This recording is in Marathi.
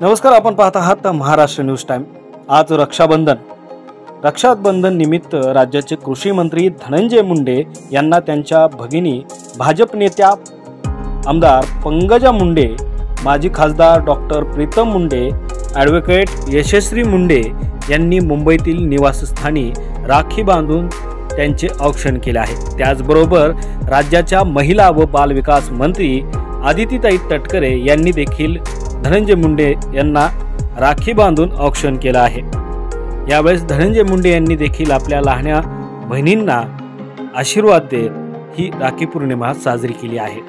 नमस्कार, आपण पाहत आहात महाराष्ट्र न्यूज टाइम। आज रक्षाबंधन निमित्त राज्याचे कृषी मंत्री धनंजय मुंडे यांना त्यांच्या भगिनी भाजप नेत्या आमदार पंकजा मुंडे, माजी खासदार डॉक्टर प्रीतम मुंडे, ॲडव्होकेट यशस्वी मुंडे यांनी मुंबईतील निवासस्थानी राखी बांधून त्यांचे औक्षण केले आहे। त्याचबरोबर राज्याच्या महिला व बाल विकास मंत्री आदितीताई तटकरे यांनी देखील धनंजय मुंडे यांना राखी बांधून औक्षण केलं आहे। यावेळेस धनंजय मुंडे यांनी देखील आपल्या लहान्या बहिणींना आशीर्वाद देत ही राखी पौर्णिमा साजरी केली आहे।